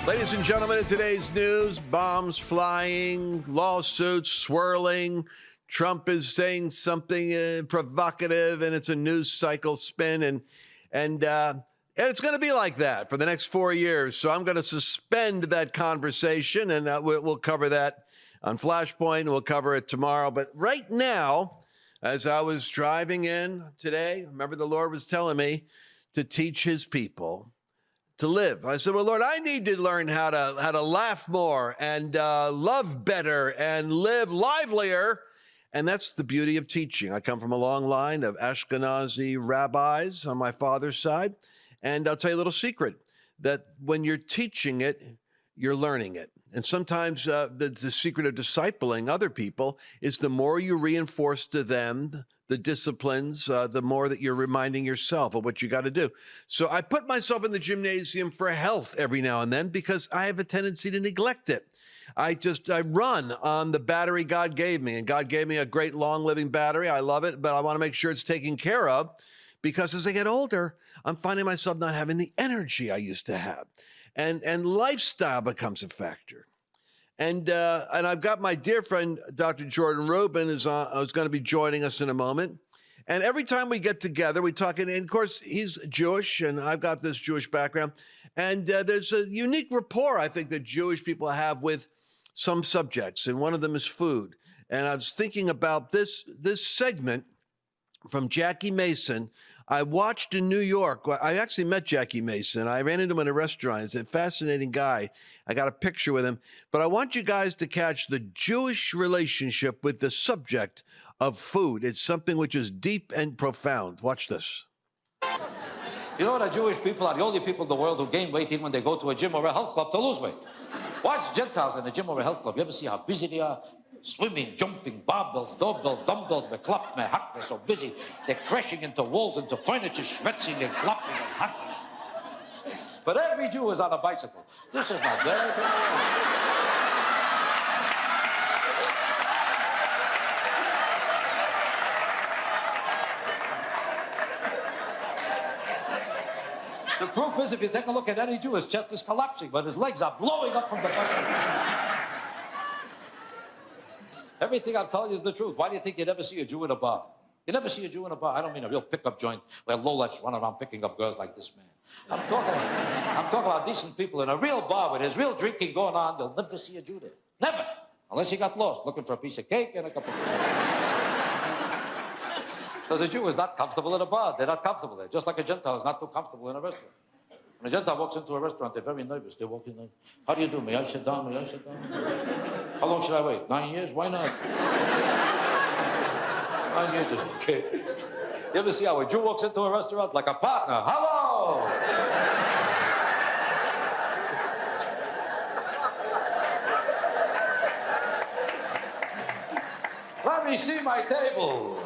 Ladies and gentlemen, in today's news, bombs flying, lawsuits swirling. Trump is saying something provocative, and it's a news cycle spin, and it's going to be like that for the next 4 years. So I'm going to suspend that conversation, and we'll cover that on Flashpoint. We'll cover it tomorrow. But right now, as I was driving in today, remember the Lord was telling me to teach his people to live. I said, well, Lord, I need to learn how to laugh more and love better and live livelier. And that's the beauty of teaching. I come from a long line of Ashkenazi rabbis on my father's side. And I'll tell you a little secret, that when you're teaching it, you're learning it. And sometimes the secret of discipling other people is the more you reinforce to them the disciplines, the more that you're reminding yourself of what you got to do. So I put myself in the gymnasium for health every now and then because I have a tendency to neglect it. I run on the battery God gave me, and God gave me a great long-living battery. I love it, but I want to make sure it's taken care of because as I get older, I'm finding myself not having the energy I used to have. And lifestyle becomes a factor. And I've got my dear friend, Dr. Jordan Rubin, who's going to be joining us in a moment. And every time we get together, we talk, and of course, he's Jewish, and I've got this Jewish background. And there's a unique rapport, I think, that Jewish people have with some subjects, and one of them is food. And I was thinking about this segment from Jackie Mason. I watched in New York. I actually met Jackie Mason. I ran into him in a restaurant. He's a fascinating guy. I got a picture with him. But I want you guys to catch the Jewish relationship with the subject of food. It's something which is deep and profound. Watch this. You know, the Jewish people are the only people in the world who gain weight even when they go to a gym or a health club to lose weight. Watch Gentiles in a gym or a health club. You ever see how busy they are? Swimming, jumping, barbells, doorbells, dumbbells, meklap, mehak, they're so busy. They're crashing into walls, into furniture, schwitzing and clapping and hacking. But every Jew is on a bicycle. This is not good. The proof is, if you take a look at any Jew, his chest is collapsing, but his legs are blowing up from the bicycle. Everything I'm telling you is the truth. Why do you think you never see a Jew in a bar? You never see a Jew in a bar. I don't mean a real pickup joint where lowlifes run around picking up girls like this man. I'm talking about decent people in a real bar where there's real drinking going on. You'll never see a Jew there. Never. Unless you got lost looking for a piece of cake and a cup of tea. Because a Jew is not comfortable in a bar. They're not comfortable there. Just like a Gentile is not too comfortable in a restaurant. When a Gentile walks into a restaurant, they're very nervous. They walk in like, how do you do? May I sit down? May I sit down? How long should I wait? 9 years? Why not? 9 years is okay. You ever see how a Jew walks into a restaurant like a partner? Hello! Let me see my table.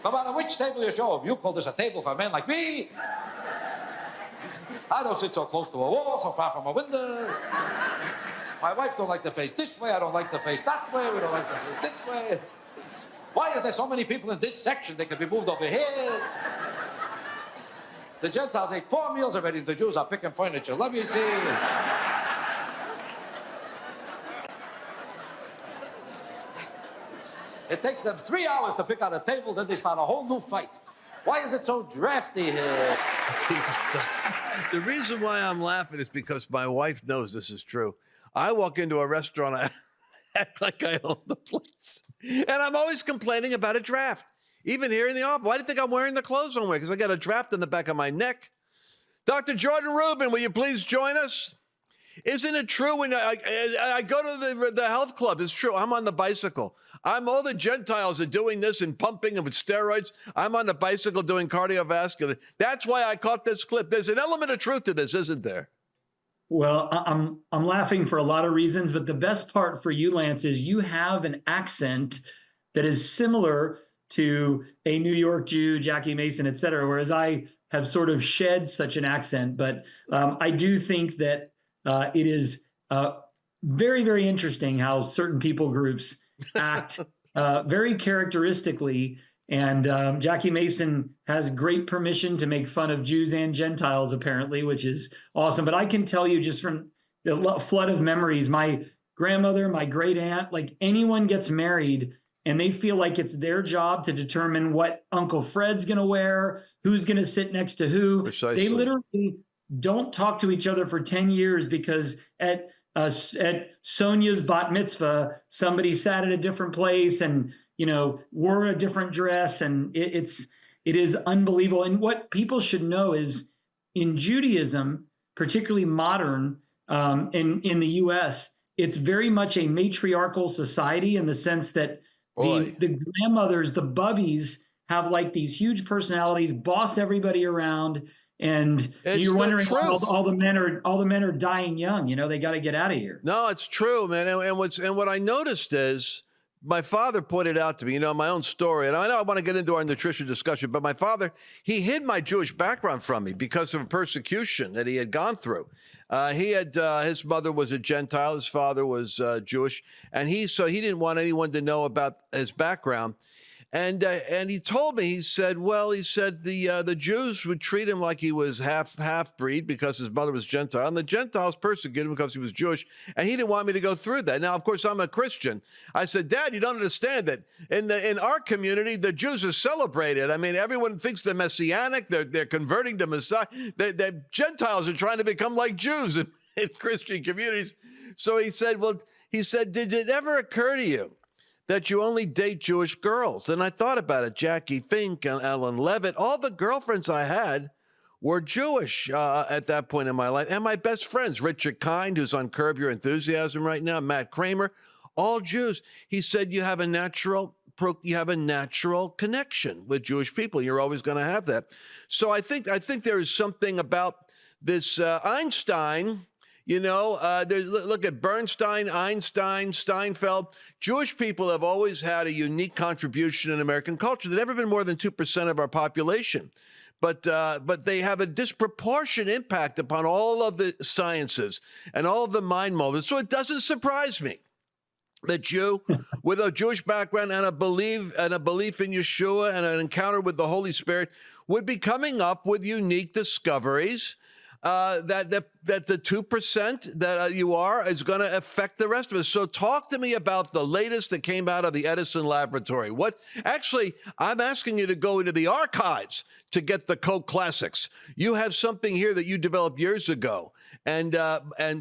No matter which table you show him, you call this a table for a man like me? I don't sit so close to a wall, so far from a window. My wife don't like to face this way, I don't like to face that way, we don't like to face this way. Why is there so many people in this section? They could be moved over here. The Gentiles ate 4 meals already, the Jews are picking furniture. Let me see. It takes them 3 hours to pick out a table, then they start a whole new fight. Why is it so drafty here? The reason why I'm laughing is because my wife knows this is true. I walk into a restaurant, I act like I own the place. And I'm always complaining about a draft. Even here in the office. Why do you think I'm wearing the clothes I'm wearing? Because I got a draft in the back of my neck. Dr. Jordan Rubin, will you please join us? Isn't it true when I go to the health club? It's true. I'm on the bicycle. All the Gentiles are doing this and pumping and with steroids. I'm on the bicycle doing cardiovascular. That's why I caught this clip. There's an element of truth to this, isn't there? Well, I'm laughing for a lot of reasons, but the best part for you, Lance, is you have an accent that is similar to a New York Jew, Jackie Mason, et cetera, whereas I have sort of shed such an accent. But I do think that it is very, very interesting how certain people groups act very characteristically And Jackie Mason has great permission to make fun of Jews and Gentiles, apparently, which is awesome. But I can tell you just from the flood of memories, my grandmother, my great aunt, like anyone gets married and they feel like it's their job to determine what Uncle Fred's going to wear, who's going to sit next to who. Precisely. They literally don't talk to each other for 10 years because at Sonia's bat mitzvah, somebody sat at a different place and, wore a different dress. And it is unbelievable. And what people should know is in Judaism, particularly modern, in the US, it's very much a matriarchal society in the sense that the grandmothers, the bubbies, have like these huge personalities, boss everybody around, and you're wondering why all the men are dying young. They got to get out of here. No, it's true, man. And what I noticed is my father pointed out to me, my own story, and I know I want to get into our nutrition discussion, but my father, he hid my Jewish background from me because of persecution that he had gone through. His mother was a Gentile, his father was Jewish, and he didn't want anyone to know about his background. And he told me, he said the Jews would treat him like he was half breed because his mother was Gentile, and the Gentiles persecuted him because he was Jewish, and he didn't want me to go through that. Now, of course, I'm a Christian. I said, Dad, you don't understand that in our community, the Jews are celebrated. I mean, everyone thinks they're messianic. They're converting to Messiah. The Gentiles are trying to become like Jews in Christian communities. So he said, did it ever occur to you that you only date Jewish girls? And I thought about it. Jackie Fink and Ellen Levitt, all the girlfriends I had were Jewish at that point in my life. And my best friends, Richard Kind, who's on Curb Your Enthusiasm right now, Matt Kramer, all Jews. He said, you have a natural connection with Jewish people. You're always going to have that. So I think there is something about this Einstein. Look at Bernstein, Einstein, Steinfeld. Jewish people have always had a unique contribution in American culture. They've never been more than 2% of our population. But they have a disproportionate impact upon all of the sciences and all of the mind molders. So it doesn't surprise me that Jew with a Jewish background and a belief in Yeshua and an encounter with the Holy Spirit would be coming up with unique discoveries that the 2% that you are is going to affect the rest of us. So talk to me about the latest that came out of the Edison laboratory. I'm asking you to go into the archives to get the Coke classics. You have something here that you developed years ago. And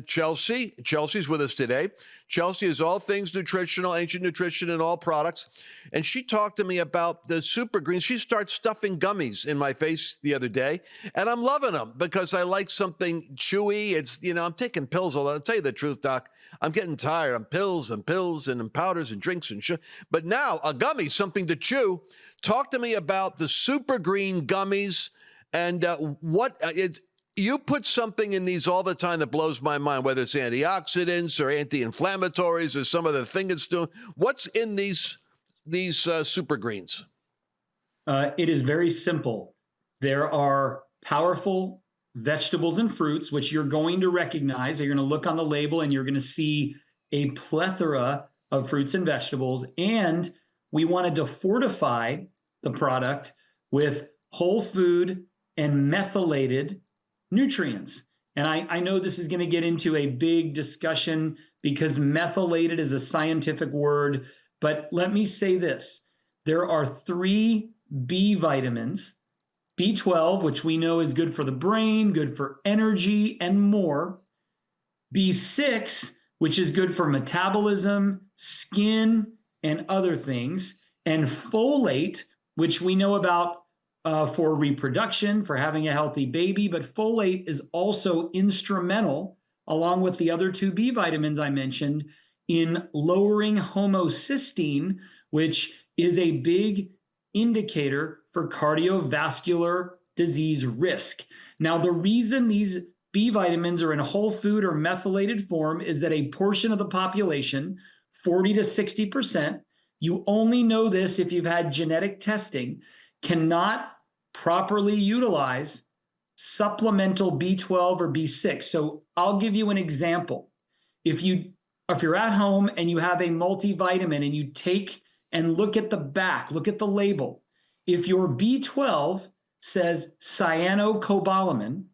Chelsea's with us today. Chelsea is all things nutritional, ancient nutrition, and all products. And she talked to me about the super greens. She started stuffing gummies in my face the other day, and I'm loving them because I like something chewy. It's, I'm taking pills. I'll tell you the truth, Doc. I'm getting tired. I'm pills and powders and drinks and shit. But now a gummy, something to chew. Talk to me about the super green gummies and what it's. You put something in these all the time that blows my mind, whether it's antioxidants or anti-inflammatories or some other thing it's doing. What's in these super greens? It is very simple. There are powerful vegetables and fruits, which you're going to recognize. You're going to look on the label and you're going to see a plethora of fruits and vegetables. And we wanted to fortify the product with whole food and methylated nutrients. And I know this is going to get into a big discussion because methylated is a scientific word, but let me say this. There are 3 B vitamins, B12, which we know is good for the brain, good for energy and more, B6, which is good for metabolism, skin, and other things, and folate, which we know about for reproduction, for having a healthy baby, but folate is also instrumental, along with the other 2 B vitamins I mentioned, in lowering homocysteine, which is a big indicator for cardiovascular disease risk. Now, the reason these B vitamins are in whole food or methylated form is that a portion of the population, 40 to 60%, you only know this if you've had genetic testing, cannot properly utilize supplemental B12 or B6. So I'll give you an example. If you're at home and you have a multivitamin and you take and look at the back, look at the label, if your B12 says cyanocobalamin,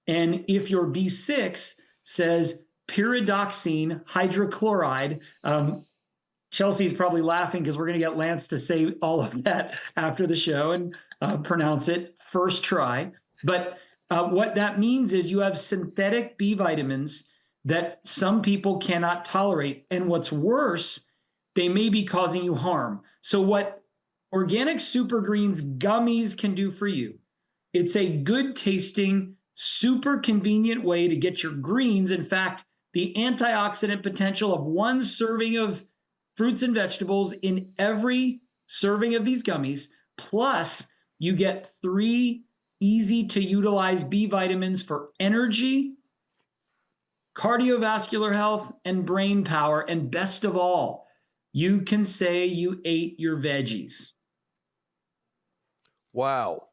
and if your B6 says pyridoxine hydrochloride, Chelsea's probably laughing because we're going to get Lance to say all of that after the show and pronounce it first try. But what that means is you have synthetic B vitamins that some people cannot tolerate. And what's worse, they may be causing you harm. So what Organic Super Greens gummies can do for you, it's a good tasting, super convenient way to get your greens. In fact, the antioxidant potential of one serving of fruits and vegetables in every serving of these gummies, plus you get 3 easy to utilize B vitamins for energy, cardiovascular health, and brain power. And best of all, you can say you ate your veggies. Wow.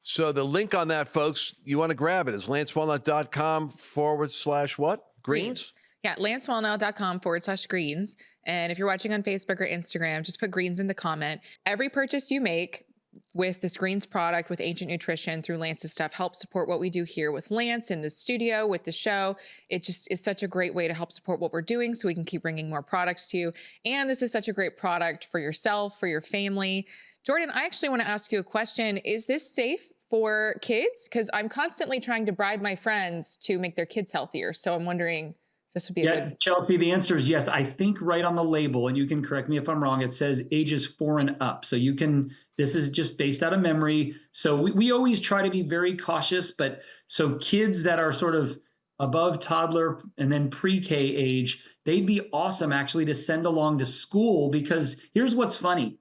So the link on that, folks, you want to grab it is lancewallnau.com/what? Greens? Yeah, lancewallnau.com/greens. And if you're watching on Facebook or Instagram, just put greens in the comment. Every purchase you make with this greens product with Ancient Nutrition through Lance's stuff helps support what we do here with Lance in the studio, with the show. It just is such a great way to help support what we're doing so we can keep bringing more products to you. And this is such a great product for yourself, for your family. Jordan, I actually want to ask you a question. Is this safe for kids? Because I'm constantly trying to bribe my friends to make their kids healthier. So I'm wondering, this would be a good... Chelsea, the answer is yes. I think right on the label, and you can correct me if I'm wrong, it says ages 4 and up. So you can, this is just based out of memory. So we always try to be very cautious, but so kids that are sort of above toddler and then pre-K age, they'd be awesome actually to send along to school, because here's what's funny.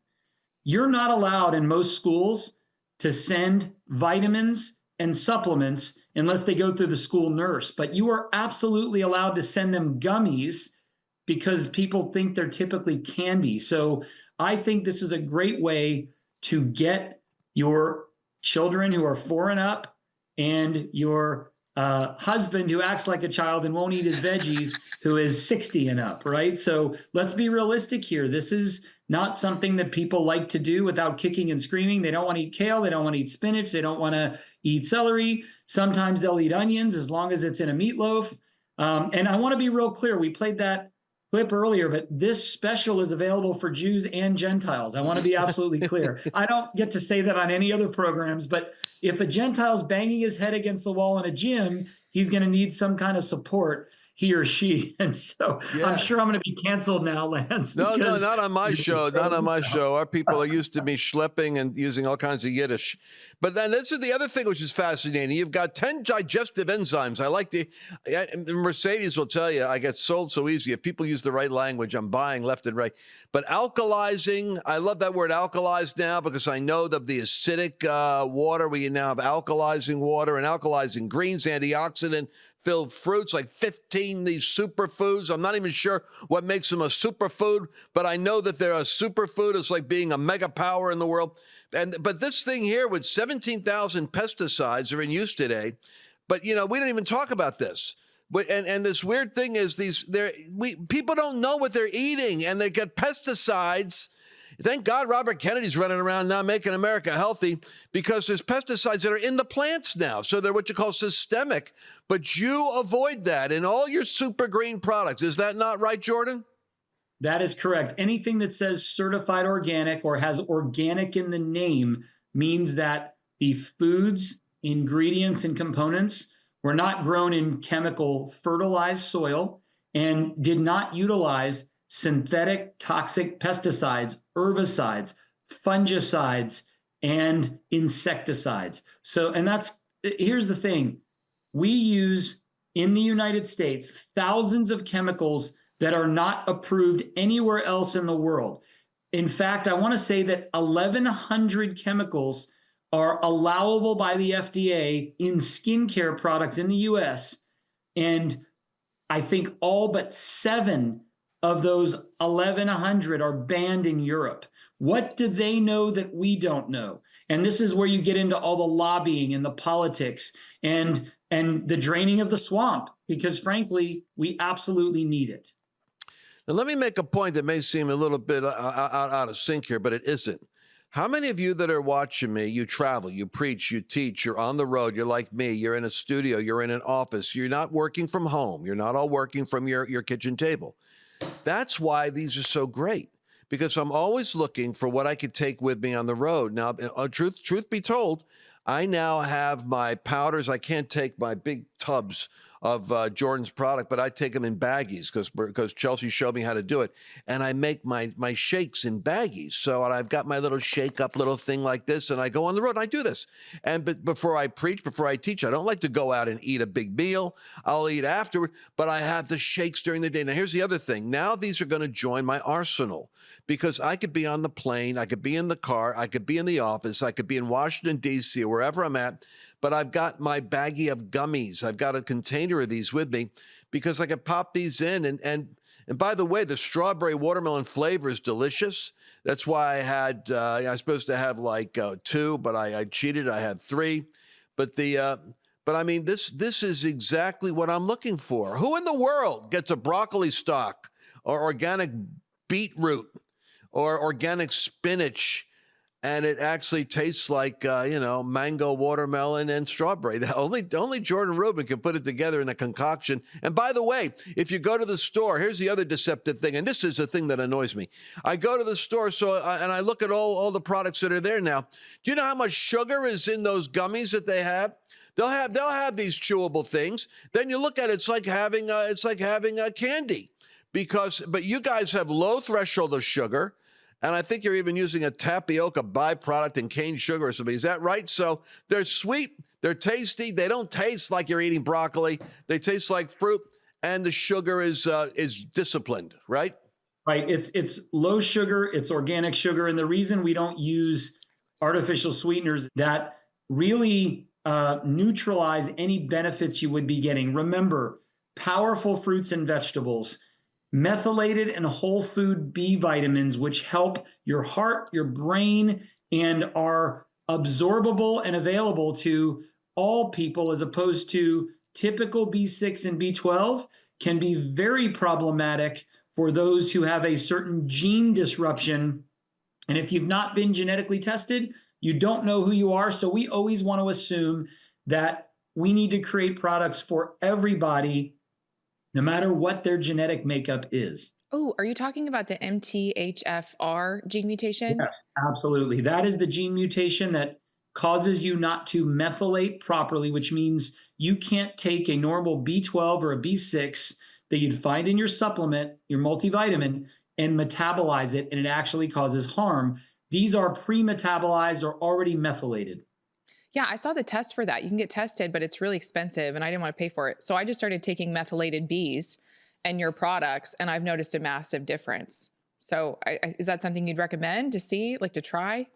You're not allowed in most schools to send vitamins and supplements unless they go through the school nurse. But you are absolutely allowed to send them gummies because people think they're typically candy. So I think this is a great way to get your children who are 4 and up and your husband who acts like a child and won't eat his veggies who is 60 and up, right? So let's be realistic here. This is not something that people like to do without kicking and screaming. They don't want to eat kale. They don't want to eat spinach. They don't want to eat celery. Sometimes they'll eat onions as long as it's in a meatloaf. And I want to be real clear. We played that clip earlier, but this special is available for Jews and Gentiles. I want to be absolutely clear. I don't get to say that on any other programs, but if a Gentile's banging his head against the wall in a gym, he's going to need some kind of support, he or she. And so I'm sure I'm going to be canceled now, Lance. No, not on my show. Not on my show. Our people are used to me schlepping and using all kinds of Yiddish. But then this is the other thing which is fascinating. You've got 10 digestive enzymes. I like to, Mercedes will tell you, I get sold so easy. If people use the right language, I'm buying left and right. But alkalizing, I love that word alkalize now because I know that the acidic water, we now have alkalizing water and alkalizing greens, antioxidant filled fruits, like 15 these superfoods. I'm not even sure what makes them a superfood, but I know that they're a superfood. It's like being a mega power in the world. But this thing here with 17,000 pesticides are in use today. But, we don't even talk about this. And this weird thing is people don't know what they're eating, and they get pesticides. Thank God Robert Kennedy's running around now making America healthy because there's pesticides that are in the plants now. So they're what you call systemic. But you avoid that in all your super green products. Is that not right, Jordan? That is correct. Anything that says certified organic or has organic in the name means that the foods, ingredients, and components were not grown in chemical fertilized soil and did not utilize synthetic toxic pesticides, herbicides, fungicides, and insecticides. Here's the thing. We use in the United States thousands of chemicals that are not approved anywhere else in the world. In fact, I want to say that 1,100 chemicals are allowable by the FDA in skincare products in the US. And I think all but 7 of those 1,100 are banned in Europe. What do they know that we don't know? And this is where you get into all the lobbying and the politics and the draining of the swamp, because frankly, we absolutely need it. Now, let me make a point that may seem a little bit out of sync here, but it isn't. How many of you that are watching me, you travel, you preach, you teach, you're on the road, you're like me, you're in a studio, you're in an office, you're not working from home, you're not all working from your kitchen table. That's why these are so great, because I'm always looking for what I could take with me on the road. Now, truth be told, I now have my powders. I can't take my big tubs of Jordan's product, but I take them in baggies because Chelsea showed me how to do it. And I make my shakes in baggies. So I've got my little shake up little thing like this, and I go on the road and I do this. But before I preach, before I teach, I don't like to go out and eat a big meal. I'll eat afterward, but I have the shakes during the day. Now, here's the other thing. Now these are going to join my arsenal, because I could be on the plane, I could be in the car, I could be in the office, I could be in Washington, D.C., or wherever I'm at, but I've got my baggie of gummies. I've got a container of these with me because I can pop these in. And by the way, the strawberry watermelon flavor is delicious. That's why I was supposed to have like 2, but I cheated. I had 3. But I mean, this is exactly what I'm looking for. Who in the world gets a broccoli stalk or organic beetroot or organic spinach, and it actually tastes like, mango, watermelon, and strawberry? Only Jordan Rubin can put it together in a concoction. And by the way, if you go to the store, here's the other deceptive thing, and this is the thing that annoys me. I go to the store and I look at all the products that are there now. Do you know how much sugar is in those gummies that they have? They'll have these chewable things. Then you look at it, it's like having a candy, but you guys have low threshold of sugar. And I think you're even using a tapioca byproduct and cane sugar or something. Is that right? So they're sweet, they're tasty, they don't taste like you're eating broccoli. They taste like fruit, and the sugar is disciplined, right? Right. It's low sugar, it's organic sugar. And the reason we don't use artificial sweeteners that really neutralize any benefits you would be getting. Remember, powerful fruits and vegetables, methylated and whole food B vitamins, which help your heart, your brain, and are absorbable and available to all people, as opposed to typical B6 and B12, can be very problematic for those who have a certain gene disruption. And if you've not been genetically tested, you don't know who you are. So we always want to assume that we need to create products for everybody, no matter what their genetic makeup is. Oh, are you talking about the MTHFR gene mutation? Yes, absolutely. That is the gene mutation that causes you not to methylate properly, which means you can't take a normal B12 or a B6 that you'd find in your supplement, your multivitamin, and metabolize it, and it actually causes harm. These are pre-metabolized or already methylated. Yeah, I saw the test for that. You can get tested, but it's really expensive, and I didn't want to pay for it. So I just started taking methylated Bs and your products, and I've noticed a massive difference. So is that something you'd recommend to see, like to try?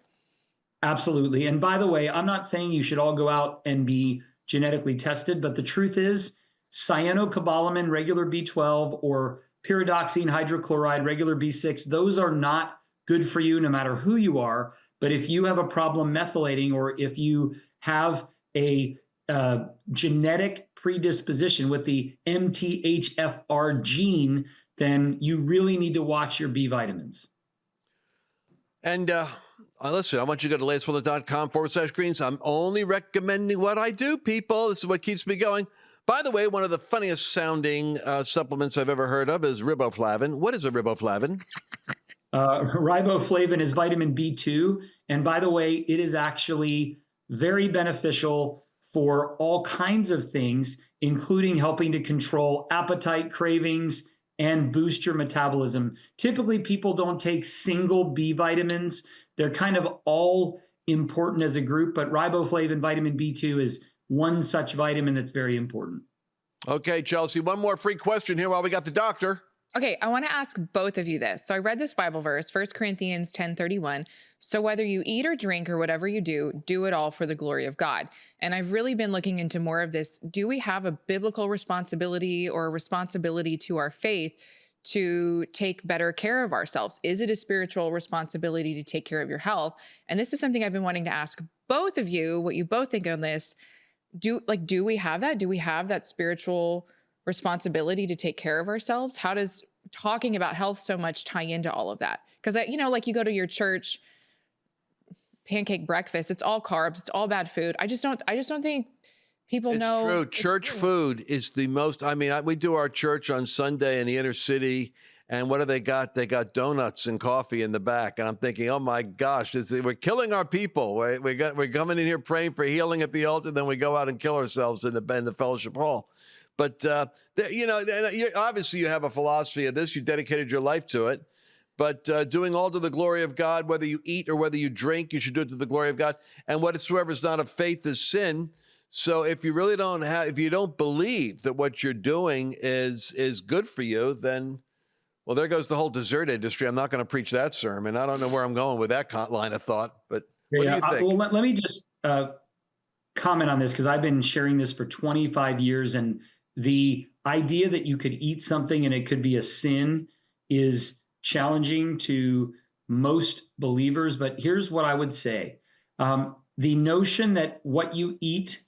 Absolutely. And by the way, I'm not saying you should all go out and be genetically tested, but the truth is cyanocobalamin, regular B12, or pyridoxine hydrochloride, regular B6, those are not good for you no matter who you are. But if you have a problem methylating, or if you have a genetic predisposition with the MTHFR gene, then you really need to watch your B vitamins. And listen, I want you to go to lancewallnau.com/greens. I'm only recommending what I do, people. This is what keeps me going. By the way, one of the funniest sounding supplements I've ever heard of is riboflavin. What is a riboflavin? Riboflavin is vitamin B2. And by the way, it is actually very beneficial for all kinds of things, including helping to control appetite, cravings, and boost your metabolism. Typically, people don't take single B vitamins. They're kind of all important as a group, but riboflavin, vitamin B2 is one such vitamin that's very important. Okay, Chelsea, one more free question here while we got the doctor. Okay, I want to ask both of you this. So I read this Bible verse, 1 Corinthians 10:31. So whether you eat or drink or whatever you do it all for the glory of God. And I've really been looking into more of this. Do we have a biblical responsibility or a responsibility to our faith to take better care of ourselves? Is it a spiritual responsibility to take care of your health? And this is something I've been wanting to ask both of you, what you both think on this. Do we have that? Do we have that spiritual responsibility to take care of ourselves? How does talking about health so much tie into all of that? Because, like you go to your church pancake breakfast. It's all carbs. It's all bad food. I just don't think people know. True. Church food is the most, I mean, we do our church on Sunday in the inner city. And what do they got? They got donuts and coffee in the back. And I'm thinking, oh my gosh, we're killing our people. We're coming in here praying for healing at the altar. Then we go out and kill ourselves in the fellowship hall. But, obviously you have a philosophy of this. You dedicated your life to it. But doing all to the glory of God, whether you eat or whether you drink, you should do it to the glory of God. And whatsoever is not of faith is sin. So if you really if you don't believe that what you're doing is good for you, then, well, there goes the whole dessert industry. I'm not going to preach that sermon. I don't know where I'm going with that line of thought, but what do you think? Well, let me just comment on this, because I've been sharing this for 25 years, and the idea that you could eat something and it could be a sin is challenging to most believers. But here's what I would say. The notion that what you eat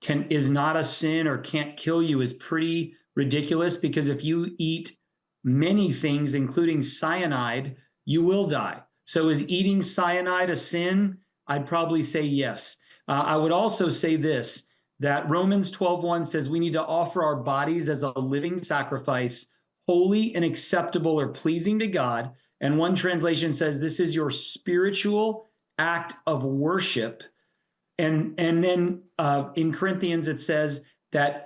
is not a sin or can't kill you is pretty ridiculous, because if you eat many things, including cyanide, you will die. So is eating cyanide a sin? I'd probably say yes. I would also say this, that Romans 12:1 says we need to offer our bodies as a living sacrifice, holy and acceptable or pleasing to God. And one translation says this is your spiritual act of worship. And then in Corinthians, it says that,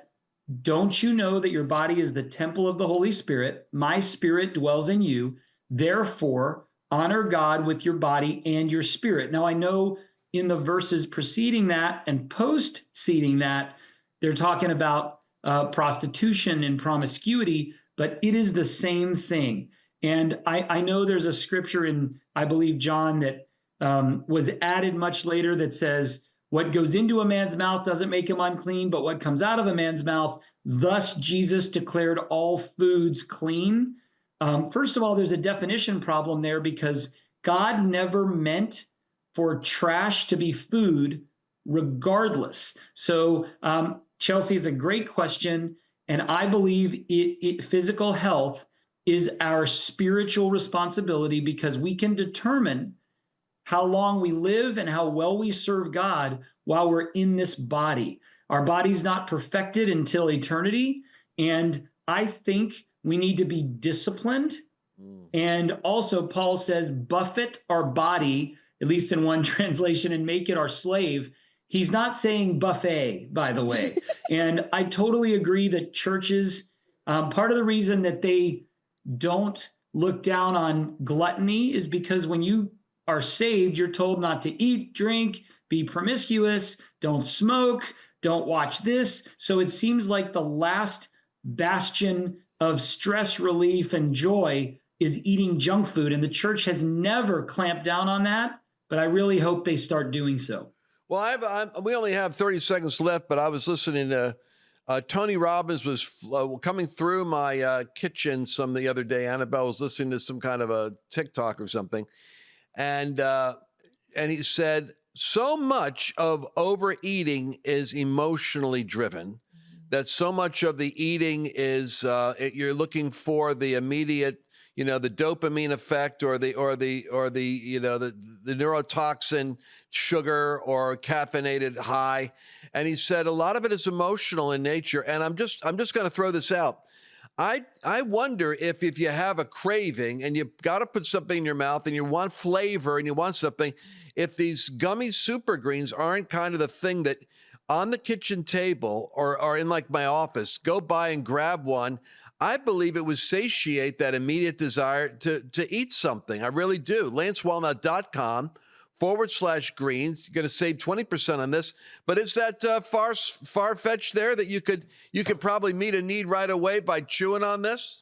don't you know that your body is the temple of the Holy Spirit? My spirit dwells in you. Therefore, honor God with your body and your spirit. Now, I know in the verses preceding that and post-ceding that, they're talking about prostitution and promiscuity, but it is the same thing. And I know there's a scripture in, I believe, John, that was added much later that says, what goes into a man's mouth doesn't make him unclean, but what comes out of a man's mouth, thus Jesus declared all foods clean. First of all, there's a definition problem there, because God never meant for trash to be food regardless. So Chelsea, is a great question. And I believe physical health is our spiritual responsibility, because we can determine how long we live and how well we serve God while we're in this body. Our body's not perfected until eternity. And I think we need to be disciplined. And also, Paul says, buffet our body, at least in one translation, and make it our slave. He's not saying buffet, by the way. And I totally agree that churches, part of the reason that they don't look down on gluttony is because when you are saved, you're told not to eat, drink, be promiscuous, don't smoke, don't watch this. So it seems like the last bastion of stress relief and joy is eating junk food. And the church has never clamped down on that, but I really hope they start doing so. Well, we only have 30 seconds left, but I was listening to Tony Robbins was coming through my kitchen the other day. Annabelle was listening to some kind of a TikTok or something. And he said, so much of overeating is emotionally driven, that so much of the eating is you're looking for the immediate, the dopamine effect or the neurotoxin sugar or caffeinated high. And he said a lot of it is emotional in nature. And I'm just going to throw this out. I wonder if you have a craving and you've got to put something in your mouth and you want flavor and you want something, if these gummy super greens aren't kind of the thing that on the kitchen table or in like my office, go by and grab one. I believe it would satiate that immediate desire to eat something. I really do. LanceWallnau.com/greens. You're going to save 20% on this. But is that far-fetched there that you could probably meet a need right away by chewing on this?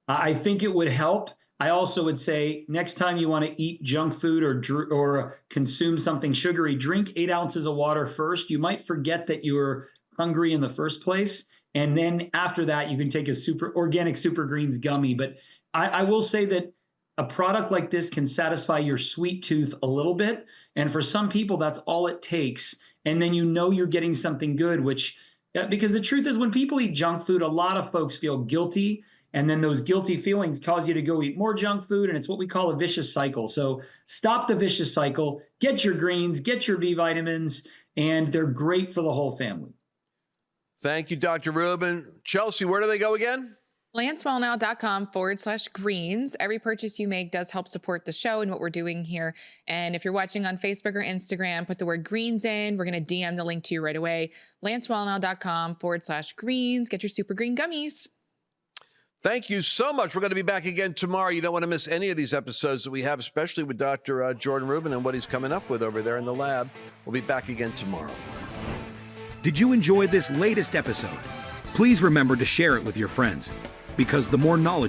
I think it would help. I also would say next time you want to eat junk food or consume something sugary, drink 8 ounces of water first. You might forget that you were hungry in the first place. And then after that, you can take a organic super greens gummy. But I will say that a product like this can satisfy your sweet tooth a little bit. And for some people, that's all it takes. And then you're getting something good, because the truth is when people eat junk food, a lot of folks feel guilty. And then those guilty feelings cause you to go eat more junk food. And it's what we call a vicious cycle. So stop the vicious cycle, get your greens, get your B vitamins, and they're great for the whole family. Thank you, Dr. Rubin. Chelsea, where do they go again? LanceWallnau.com/greens. Every purchase you make does help support the show and what we're doing here. And if you're watching on Facebook or Instagram, put the word greens in. We're going to DM the link to you right away. LanceWallnau.com/greens. Get your super green gummies. Thank you so much. We're going to be back again tomorrow. You don't want to miss any of these episodes that we have, especially with Dr. Jordan Rubin and what he's coming up with over there in the lab. We'll be back again tomorrow. Did you enjoy this latest episode? Please remember to share it with your friends, because the more knowledge